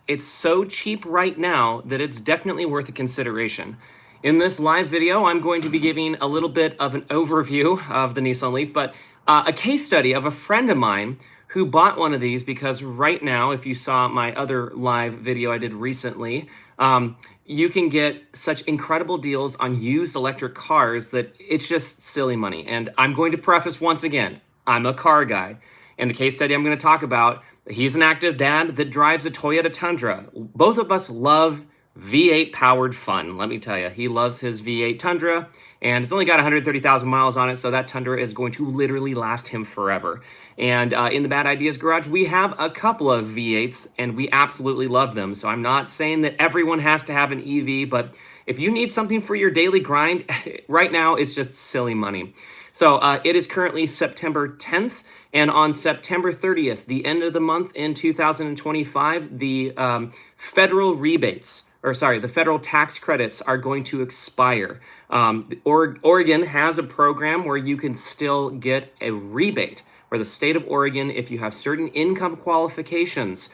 it's so cheap right now that it's definitely worth a consideration. In this live video, I'm going to be giving a little bit of an overview of the Nissan Leaf, but a case study of a friend of mine who bought one of these because right now, if you saw my other live video I did recently, you can get such incredible deals on used electric cars that it's just silly money. And I'm going to preface once again, I'm a car guy. And the case study I'm going to talk about, he's an active dad that drives a Toyota Tundra. Both of us love V8 powered fun. Let me tell you, he loves his V8 Tundra, and it's only got 130,000 miles on it, so that Tundra is going to literally last him forever. And in the Bad Ideas Garage, we have a couple of V8s, and we absolutely love them. So I'm not saying that everyone has to have an EV, but if you need something for your daily grind, right now it's just silly money. So it is currently September 10th, and on September 30th, the end of the month in 2025, the federal rebates, or sorry, the federal tax credits are going to expire. Oregon has a program where you can still get a rebate, where the state of Oregon, if you have certain income qualifications,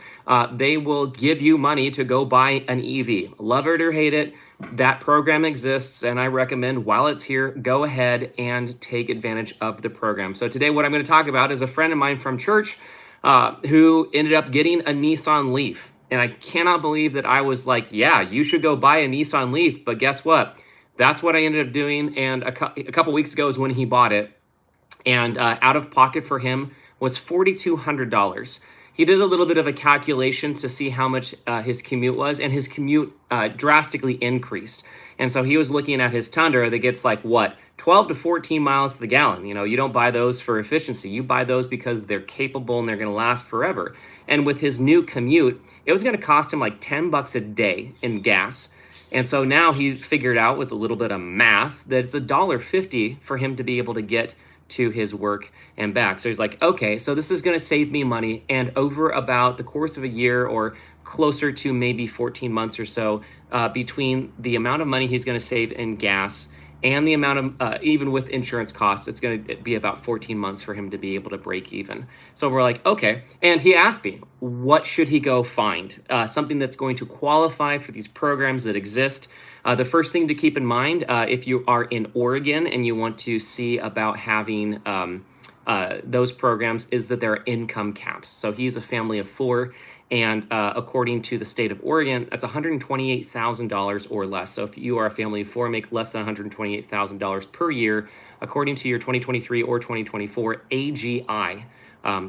they will give you money to go buy an EV. Love it or hate it, that program exists, and I recommend while it's here, go ahead and take advantage of the program. So today what I'm going to talk about is a friend of mine from church who ended up getting a Nissan Leaf. And I cannot believe that I was like, yeah, you should go buy a Nissan Leaf. But guess what? That's what I ended up doing. And a couple weeks ago is when he bought it. And out of pocket for him was $4,200. He did a little bit of a calculation to see how much his commute was, and his commute drastically increased. And so he was looking at his Tundra that gets like, what, 12 to 14 miles to the gallon. You know, you don't buy those for efficiency. You buy those because they're capable and they're going to last forever. And with his new commute, it was going to cost him like 10 bucks a day in gas. And so now he figured out with a little bit of math that it's $1.50 for him to be able to get to his work and back. So he's like, okay, so this is going to save me money. And over about the course of a year, or closer to maybe 14 months or so, between the amount of money he's going to save in gas and the amount of, even with insurance costs, it's going to be about 14 months for him to be able to break even. So we're like, okay. And he asked me, what should he go find? Something that's going to qualify for these programs that exist. The first thing to keep in mind, if you are in Oregon and you want to see about having those programs, is that there are income caps. So he's a family of four, and according to the state of Oregon, that's $128,000 or less. So if you are a family of four, make less than $128,000 per year, according to your 2023 or 2024 AGI.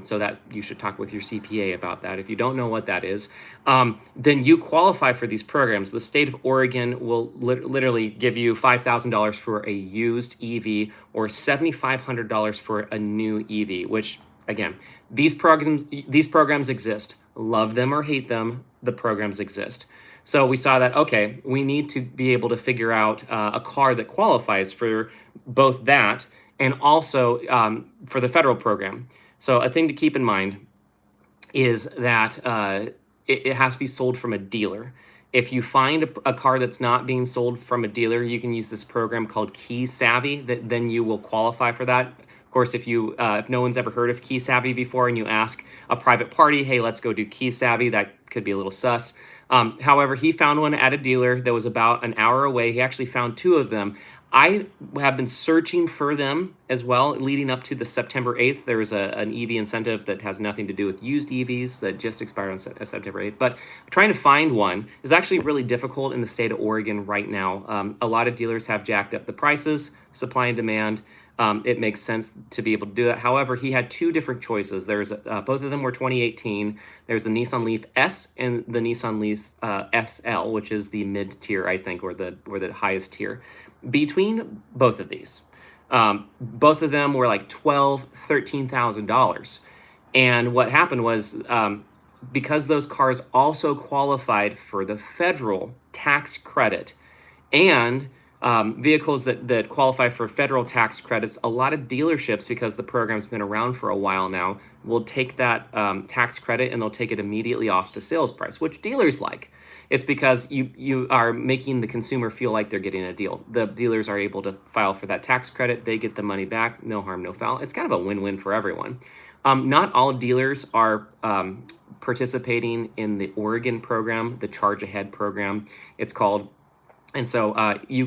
So that you should talk with your CPA about that. If you don't know what that is, then you qualify for these programs. The state of Oregon will literally give you $5,000 for a used EV or $7,500 for a new EV, which again, these programs exist. Love them or hate them, the programs exist. So we saw that, okay, we need to be able to figure out a car that qualifies for both that and also for the federal program. So a thing to keep in mind is that it has to be sold from a dealer. If you find a car that's not being sold from a dealer, you can use this program called Key Savvy, then you will qualify for that. Of course, if no one's ever heard of Key Savvy before and you ask a private party, hey, let's go do Key Savvy, that could be a little sus. However, he found one at a dealer that was about an hour away. He actually found two of them. I have been searching for them as well leading up to the September 8th. There was an EV incentive that has nothing to do with used EVs that just expired on September 8th. But trying to find one is actually really difficult in the state of Oregon right now. A lot of dealers have jacked up the prices, supply and demand. It makes sense to be able to do that. However, he had two different choices. Both of them were 2018. There's the Nissan Leaf S and the Nissan Leaf SL, which is the mid tier, I think, or the highest tier. Between both of these, both of them were like $12,000, $13,000. And what happened was, because those cars also qualified for the federal tax credit and vehicles that qualify for federal tax credits, a lot of dealerships, because the program's been around for a while now, will take that tax credit and they'll take it immediately off the sales price, which dealers like. It's because you are making the consumer feel like they're getting a deal. The dealers are able to file for that tax credit. They get the money back. No harm, no foul. It's kind of a win-win for everyone. Not all dealers are participating in the Oregon program, the Charge Ahead program, it's called. And so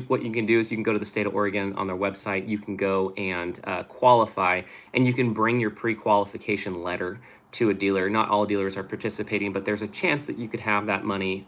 what you can do is you can go to the state of Oregon on their website. You can go and qualify, and you can bring your pre-qualification letter to a dealer. Not all dealers are participating, but there's a chance that you could have that money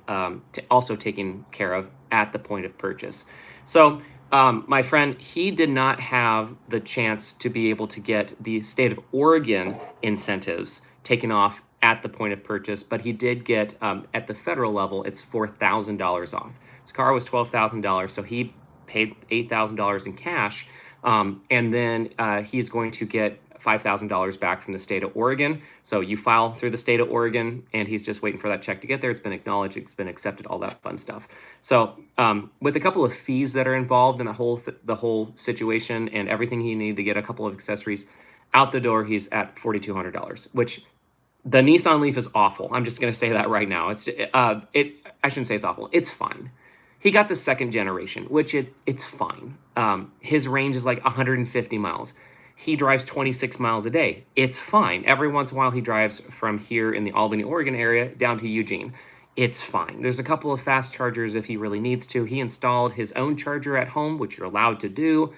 also taken care of at the point of purchase. So my friend, he did not have the chance to be able to get the state of Oregon incentives taken off at the point of purchase, but he did get at the federal level, it's $4,000 off. His car was $12,000, so he paid $8,000 in cash, and then he's going to get $5,000 back from the state of Oregon. So you file through the state of Oregon, and he's just waiting for that check to get there. It's been acknowledged, it's been accepted, all that fun stuff. So with a couple of fees that are involved in the whole situation and everything he needed to get a couple of accessories out the door, he's at $4,200, which the Nissan Leaf is awful. I'm just going to say that right now. I shouldn't say it's awful. It's fine. He got the second generation, which it's fine. His range is like 150 miles. He drives 26 miles a day. It's fine. Every once in a while, he drives from here in the Albany, Oregon area down to Eugene. It's fine. There's a couple of fast chargers if he really needs to. He installed his own charger at home, which you're allowed to do.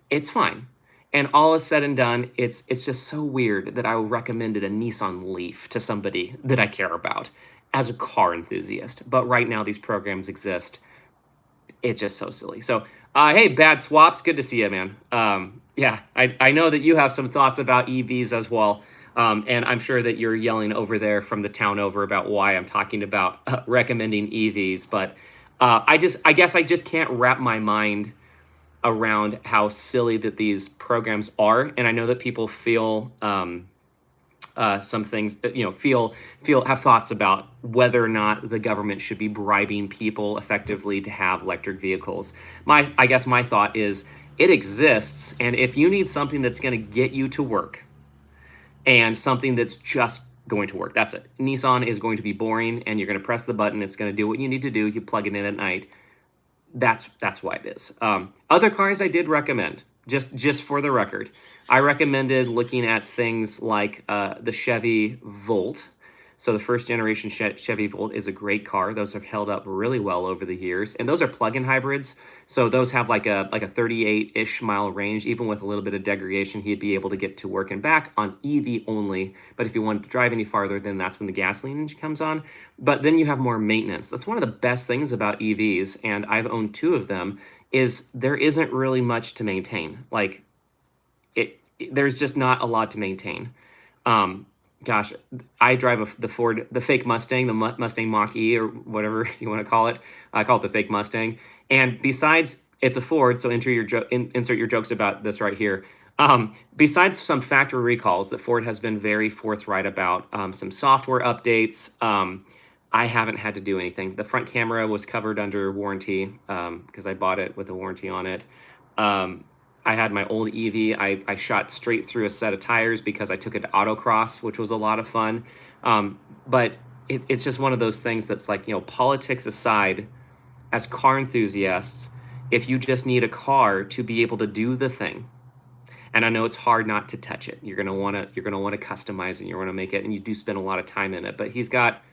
It's fine. And all is said and done, it's just so weird that I recommended a Nissan Leaf to somebody that I care about as a car enthusiast. But right now, these programs exist. It's just so silly. So, hey, Bad Swaps, good to see you, man. Yeah, I know that you have some thoughts about EVs as well. And I'm sure that you're yelling over there from the town over about why I'm talking about recommending EVs. But I guess I just can't wrap my mind around how silly that these programs are. And I know that people feel some things, have thoughts about whether or not the government should be bribing people effectively to have electric vehicles. I guess my thought is it exists. And if you need something that's going to get you to work and something that's just going to work, that's it. Nissan is going to be boring, and you're going to press the button. It's going to do what you need to do. You plug it in at night. That's why it is. Other cars I did recommend, just for the record. I recommended looking at things like the Chevy Volt. So the first generation Chevy Volt is a great car. Those have held up really well over the years. And those are plug-in hybrids. So those have like a 38-ish mile range. Even with a little bit of degradation, he'd be able to get to work and back on EV only. But if you wanted to drive any farther, then that's when the gasoline engine comes on. But then you have more maintenance. That's one of the best things about EVs, and I've owned 2 of them, is there isn't really much to maintain. Like, there's just not a lot to maintain. Gosh, I drive the fake Mustang, the Mustang Mach-E, or whatever you want to call it. I call it the fake Mustang. And besides, it's a Ford, so insert your jokes about this right here. Besides some factory recalls that Ford has been very forthright about, some software updates, I haven't had to do anything. The front camera was covered under warranty because I bought it with a warranty on it. I had my old EV. I shot straight through a set of tires because I took it to autocross, which was a lot of fun. But it's just one of those things that's like, politics aside, as car enthusiasts, if you just need a car to be able to do the thing, and I know it's hard not to touch it. You're gonna want to customize it. You're gonna make it, and you do spend a lot of time in it. But he's got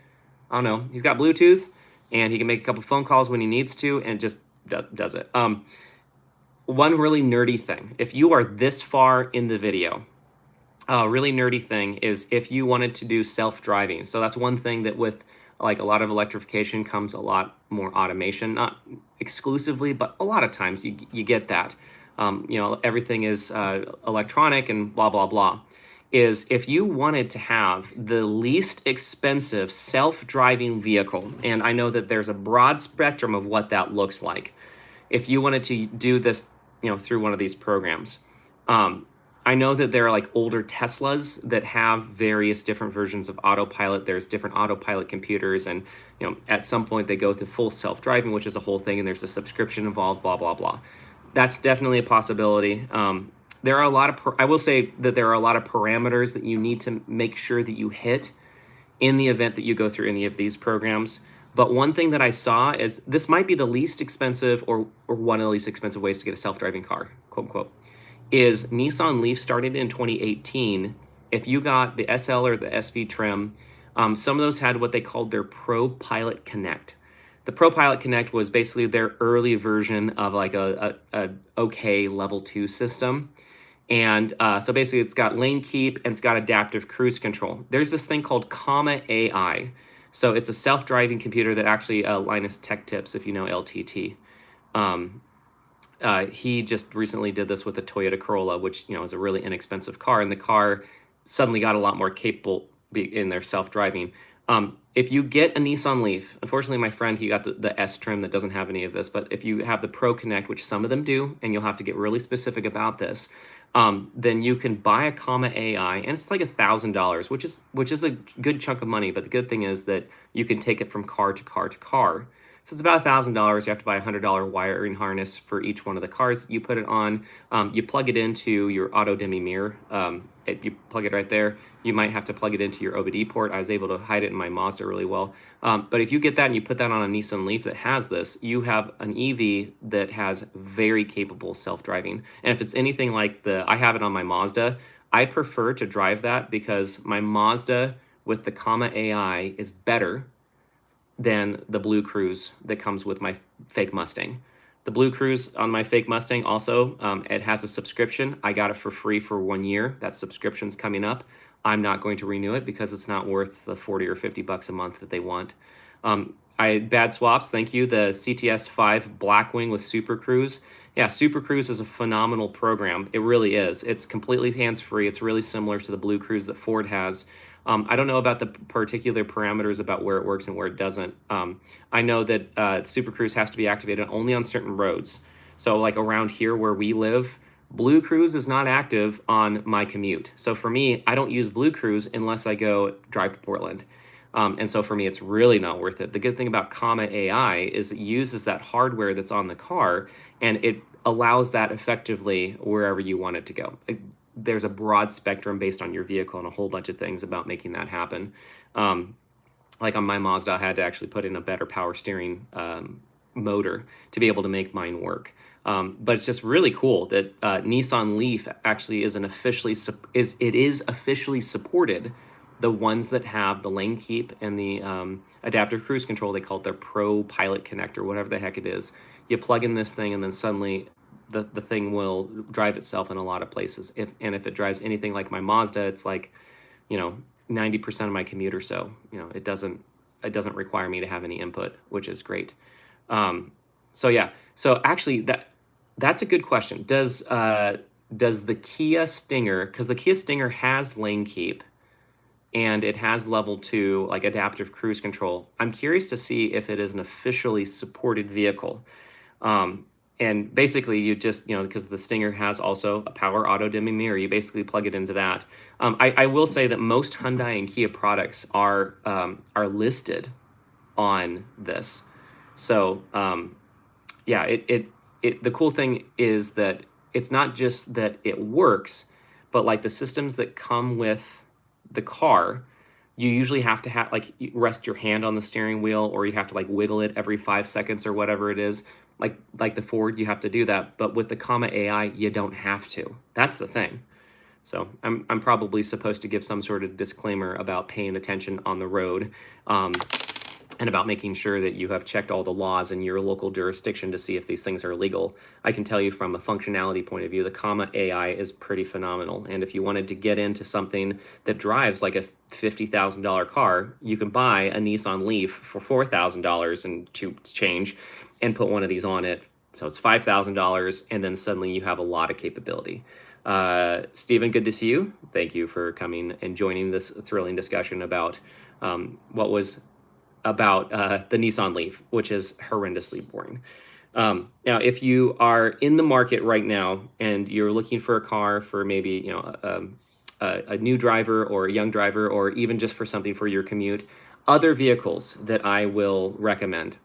Bluetooth, and he can make a couple phone calls when he needs to, and just does it. One really nerdy thing, if you are this far in the video, a really nerdy thing is if you wanted to do self-driving. So that's one thing that with like a lot of electrification comes a lot more automation, not exclusively, but a lot of times you get that. Everything is electronic and blah, blah, blah. Is if you wanted to have the least expensive self-driving vehicle, and I know that there's a broad spectrum of what that looks like. If you wanted to do this, through one of these programs, I know that there are like older Teslas that have various different versions of autopilot. There's different autopilot computers, and at some point they go to full self-driving, which is a whole thing, and there's a subscription involved, blah, blah, blah. That's definitely a possibility. There are a lot of, I will say that there are a lot of parameters that you need to make sure that you hit in the event that you go through any of these programs. But one thing that I saw is this might be the least expensive or one of the least expensive ways to get a self-driving car, quote unquote, is Nissan Leaf started in 2018 if you got the SL or the SV trim, some of those had what they called their Pro Pilot Connect. The Pro Pilot Connect was basically their early version of like a okay level 2 system. And so basically it's got lane keep and it's got adaptive cruise control. There's this thing called Comma AI. So it's a self-driving computer that actually, Linus Tech Tips, if you know LTT. Um, he just recently did this with a Toyota Corolla, which, is a really inexpensive car. And the car suddenly got a lot more capable in their self-driving. If you get a Nissan Leaf, unfortunately, my friend, he got the S trim that doesn't have any of this, but if you have the Pro Connect, which some of them do, and you'll have to get really specific about this, then you can buy a Comma AI, and it's like $1,000, which is a good chunk of money. But the good thing is that you can take it from car to car to car. So it's about $1,000. You have to buy a $100 wiring harness for each one of the cars. You put it on, you plug it into your auto dimming mirror. If you plug it right there, you might have to plug it into your OBD port. I was able to hide it in my Mazda really well. But if you get that and you put that on a Nissan Leaf that has this, you have an EV that has very capable self-driving. And if it's anything like I have it on my Mazda, I prefer to drive that because my Mazda with the Comma AI is better than the Blue Cruise that comes with my fake Mustang. The Blue Cruise on my fake Mustang also, it has a subscription. I got it for free for 1 year. That subscription's coming up. I'm not going to renew it because it's not worth the 40 or 50 bucks a month that they want. Bad swaps, thank you. The CTS 5 Blackwing with Super Cruise. Yeah, Super Cruise is a phenomenal program. It really is. It's completely hands-free. It's really similar to the Blue Cruise that Ford has. I don't know about the particular parameters about where it works and where it doesn't. I know that Super Cruise has to be activated only on certain roads. So like around here where we live, Blue Cruise is not active on my commute. So for me, I don't use Blue Cruise unless I go drive to Portland. And so for me, it's really not worth it. The good thing about Comma AI is it uses that hardware that's on the car and it allows that effectively wherever you want it to go. There's a broad spectrum based on your vehicle and a whole bunch of things about making that happen. Like on my Mazda, I had to actually put in a better power steering motor to be able to make mine work. But it's just really cool that Nissan Leaf actually is officially supported. The ones that have the lane keep and the adaptive cruise control, they call it their Pro Pilot Connect or whatever the heck it is. You plug in this thing and then suddenly the thing will drive itself in a lot of places. If it drives anything like my Mazda, it's like, 90% of my commute or so. It doesn't require me to have any input, which is great. So yeah. So actually, that's a good question. Does the Kia Stinger, because the Kia Stinger has lane keep and it has level 2 like adaptive cruise control. I'm curious to see if it is an officially supported vehicle. And basically you just, because the Stinger has also a power auto dimming mirror, you basically plug it into that. I will say that most Hyundai and Kia products are listed on this. So yeah, the cool thing is that it's not just that it works, but like the systems that come with the car, you usually have to rest your hand on the steering wheel, or you have to wiggle it every 5 seconds or whatever it is. Like the Ford, you have to do that. But with the Comma AI, you don't have to. That's the thing. So I'm probably supposed to give some sort of disclaimer about paying attention on the road, and about making sure that you have checked all the laws in your local jurisdiction to see if these things are legal. I can tell you from a functionality point of view, the Comma AI is pretty phenomenal. And if you wanted to get into something that drives like a $50,000 car, you can buy a Nissan Leaf for $4,000 and to change and put one of these on it. So it's $5,000, and then suddenly you have a lot of capability. Stephen, good to see you. Thank you for coming and joining this thrilling discussion about what was about the Nissan Leaf, which is horrendously boring. Now, if you are in the market right now and you're looking for a car for maybe a new driver or a young driver, or even just for something for your commute, other vehicles that I will recommend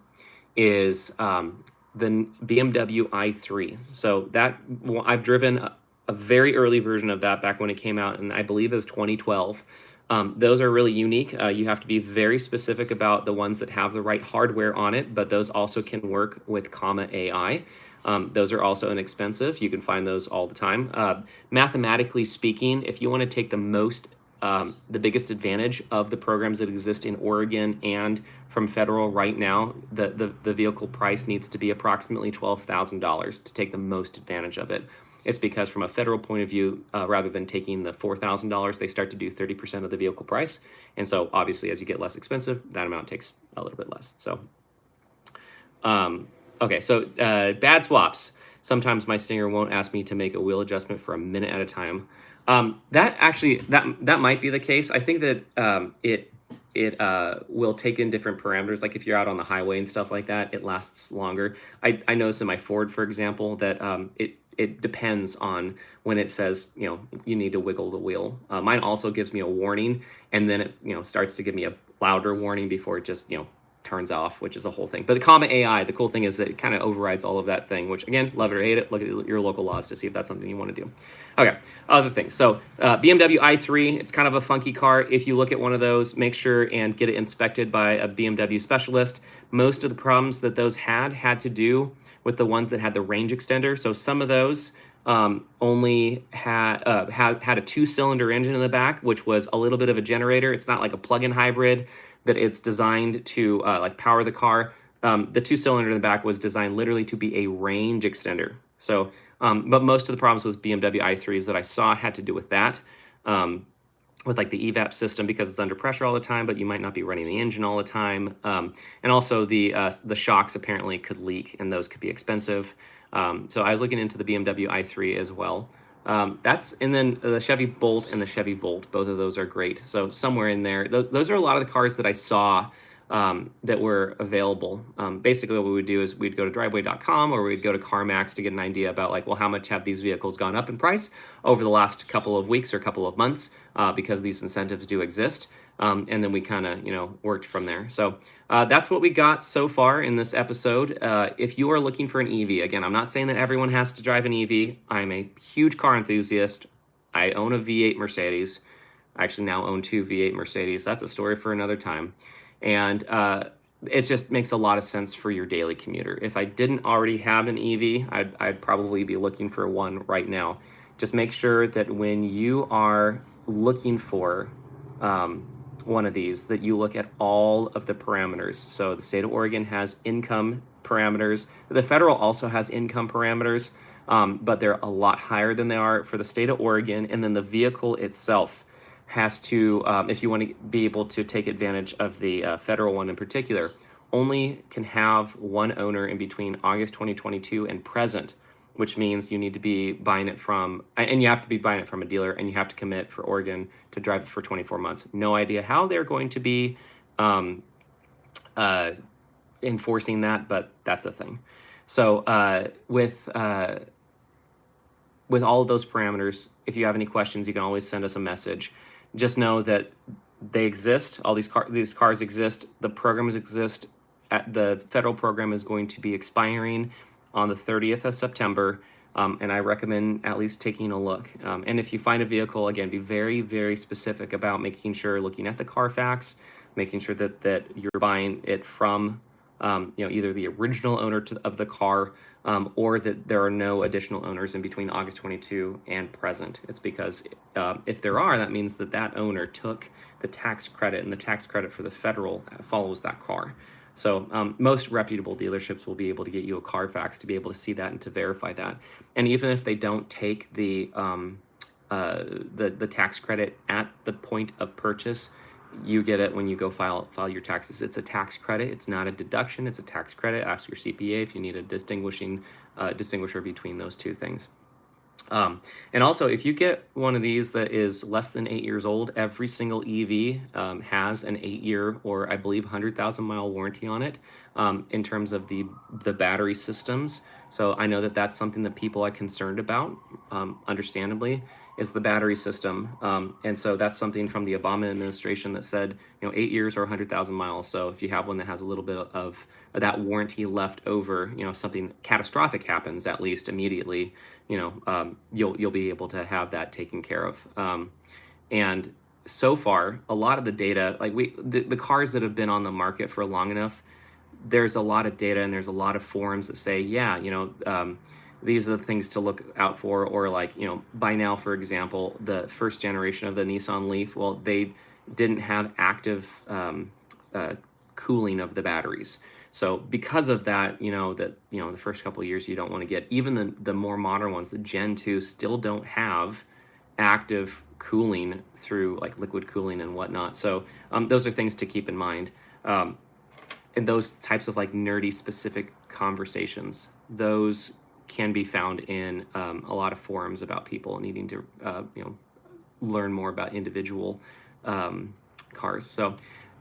is the BMW i3. So that I've driven a very early version of that back when it came out, and I believe it was 2012. Those are really unique. You have to be very specific about the ones that have the right hardware on it, but those also can work with comma AI. Those are also inexpensive. You can find those all the time. Mathematically speaking, if you want to take the biggest advantage of the programs that exist in Oregon and from federal right now, the vehicle price needs to be approximately $12,000 to take the most advantage of it. It's because from a federal point of view, rather than taking the $4,000, they start to do 30% of the vehicle price. And so obviously as you get less expensive, that amount takes a little bit less. So, okay, so bad swaps. Sometimes my Stinger won't ask me to make a wheel adjustment for a minute at a time. That might be the case. I think that it will take in different parameters. Like if you're out on the highway and stuff like that, it lasts longer. I noticed in my Ford, for example, that it depends on when it says, you need to wiggle the wheel. Mine also gives me a warning, and then it, starts to give me a louder warning before it just, turns off, which is a whole thing. But the comma AI, the cool thing is that it kind of overrides all of that thing, which again, love it or hate it, look at your local laws to see if that's something you want to do. Okay, other things. So BMW i3, it's kind of a funky car. If you look at one of those, make sure and get it inspected by a BMW specialist. Most of the problems that those had to do with the ones that had the range extender. So some of those only had a 2-cylinder engine in the back, which was a little bit of a generator. It's not like a plug-in hybrid that it's designed to like power the car. The 2-cylinder in the back was designed literally to be a range extender. So, but most of the problems with BMW i3s that I saw had to do with that. With like the evap system, because it's under pressure all the time, but you might not be running the engine all the time. And also the shocks apparently could leak, and those could be expensive. So I was looking into the BMW i3 as well. And then the Chevy Bolt and the Chevy Volt, both of those are great. So somewhere in there, those are a lot of the cars that I saw that were available. Basically what we would do is we'd go to driveway.com or we'd go to CarMax to get an idea about like, well, how much have these vehicles gone up in price over the last couple of weeks or couple of months, because these incentives do exist. And then we kind of, worked from there. So that's what we got so far in this episode. If you are looking for an EV, again, I'm not saying that everyone has to drive an EV. I'm a huge car enthusiast. I own a V8 Mercedes. I actually now own 2 V8 Mercedes. That's a story for another time. And it just makes a lot of sense for your daily commuter. If I didn't already have an EV, I'd probably be looking for one right now. Just make sure that when you are looking for one of these, that you look at all of the parameters. So the state of Oregon has income parameters. The federal also has income parameters, but they're a lot higher than they are for the state of Oregon. And then the vehicle itself has to, if you want to be able to take advantage of the federal one in particular, only can have one owner in between August 2022 and present, which means you need to be buying it from, and you have to be buying it from a dealer, and you have to commit for Oregon to drive it for 24 months. No idea how they're going to be enforcing that, but that's a thing. So with all of those parameters, if you have any questions, you can always send us a message. Just know that they exist. All these cars exist. The programs exist. The federal program is going to be expiring on the 30th of September, and I recommend at least taking a look. And if you find a vehicle, again, be very, very specific about making sure, looking at the Carfax, making sure that you're buying it from either the original owner of the car, or that there are no additional owners in between August 22 and present. It's because if there are, that means that owner took the tax credit, and the tax credit for the federal follows that car. So most reputable dealerships will be able to get you a Carfax to be able to see that and to verify that. And even if they don't take the tax credit at the point of purchase, you get it when you go file your taxes. It's a tax credit. It's not a deduction. It's a tax credit. Ask your CPA if you need a distinguisher between those two things. And also, if you get one of these that is less than 8 years old, every single EV has an 8-year or I believe 100,000 mile warranty on it in terms of the battery systems. So I know that that's something that people are concerned about, understandably, is the battery system. And so that's something from the Obama administration that said, 8 years or 100,000 miles. So if you have one that has a little bit of that warranty left over, something catastrophic happens, at least immediately, you'll be able to have that taken care of. And so far, a lot of the data, like the cars that have been on the market for long enough, there's a lot of data and there's a lot of forums that say, yeah, these are the things to look out for. Or like, by now, for example, the first generation of the Nissan Leaf, well, they didn't have active cooling of the batteries. So because of that, the first couple of years you don't want to get, even the more modern ones, the Gen 2 still don't have active cooling through like liquid cooling and whatnot. So those are things to keep in mind. And those types of like nerdy specific conversations, those can be found in a lot of forums about people needing to learn more about individual cars. So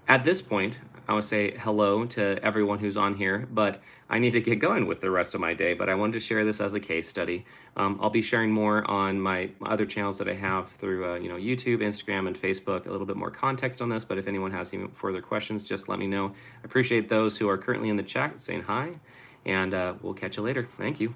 at this point, I would say hello to everyone who's on here, but I need to get going with the rest of my day. But I wanted to share this as a case study. I'll be sharing more on my other channels that I have through YouTube, Instagram, and Facebook, a little bit more context on this. But if anyone has any further questions, just let me know. I appreciate those who are currently in the chat saying hi, and we'll catch you later. Thank you.